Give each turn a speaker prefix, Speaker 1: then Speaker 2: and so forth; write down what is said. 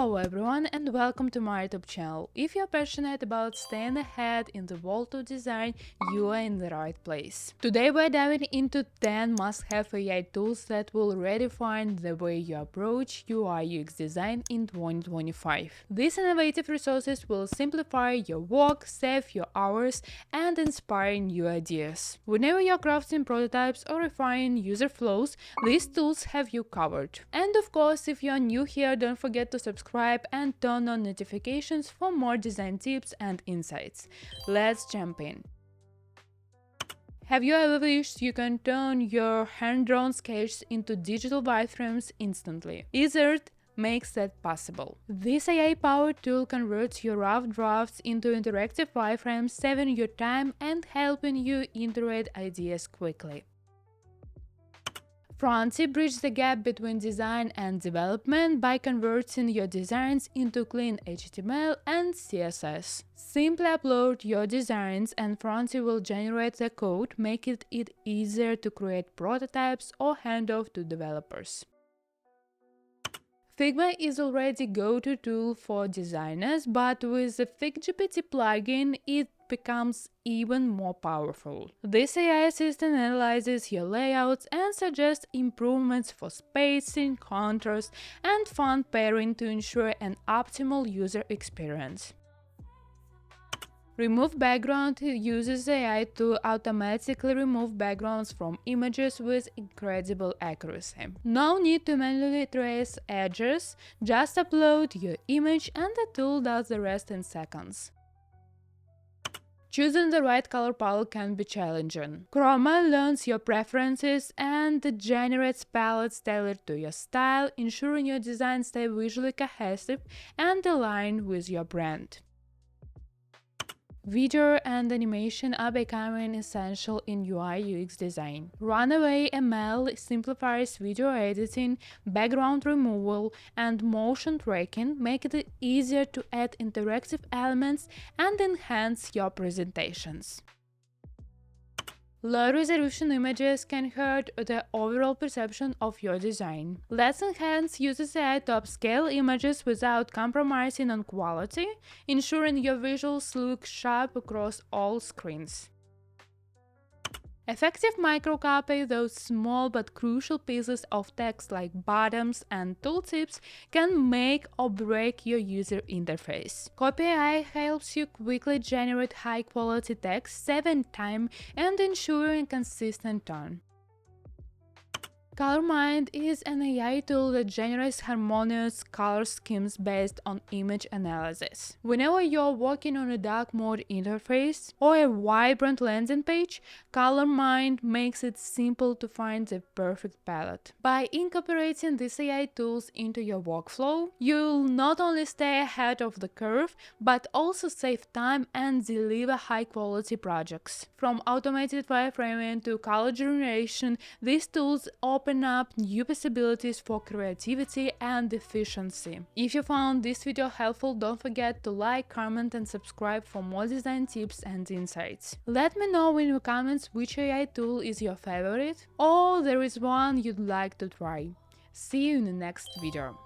Speaker 1: Hello everyone and welcome to my YouTube channel. If you're passionate about staying ahead in the world of design, you are in the right place. Today we're diving into 10 must-have AI tools that will redefine the way you approach UI UX design in 2025. These innovative resources will simplify your work, save your hours, and inspire new ideas. Whenever you're crafting prototypes or refining user flows, these tools have you covered. And of course, if you're new here, don't forget to subscribe and turn on notifications for more design tips and insights. Let's jump in. Have you ever wished you can turn your hand-drawn sketches into digital wireframes instantly? Uizard makes that possible. This AI-powered tool converts your rough drafts into interactive wireframes, saving your time and helping you iterate ideas quickly. Fronty bridges the gap between design and development by converting your designs into clean HTML and CSS. Simply upload your designs and Fronty will generate the code, making it easier to create prototypes or hand off to developers. Figma is already a go-to tool for designers, but with the FigGPT plugin, it becomes even more powerful. This AI assistant analyzes your layouts and suggests improvements for spacing, contrast, and font pairing to ensure an optimal user experience. Remove.bg uses AI to automatically remove backgrounds from images with incredible accuracy. No need to manually trace edges, just upload your image and the tool does the rest in seconds. Choosing the right color palette can be challenging. Khroma learns your preferences and generates palettes tailored to your style, ensuring your designs stay visually cohesive and aligned with your brand. Video and animation are becoming essential in UI UX design. Runway ML simplifies video editing, background removal, and motion tracking, making it easier to add interactive elements and enhance your presentations. Low-resolution images can hurt the overall perception of your design. Let's Enhance uses AI to upscale images without compromising on quality, ensuring your visuals look sharp across all screens. Effective microcopy, those small but crucial pieces of text like buttons and tooltips, can make or break your user interface. Copy.ai helps you quickly generate high-quality text, saving time and ensuring consistent tone. Colormind is an AI tool that generates harmonious color schemes based on image analysis. Whenever you're working on a dark mode interface or a vibrant landing page, Colormind makes it simple to find the perfect palette. By incorporating these AI tools into your workflow, you'll not only stay ahead of the curve, but also save time and deliver high-quality projects. From automated wireframing to color generation, these tools open up new possibilities for creativity and efficiency. If you found this video helpful, don't forget to like, comment and subscribe for more design tips and insights. Let me know in the comments which AI tool is your favorite or there is one you'd like to try. See you in the next video.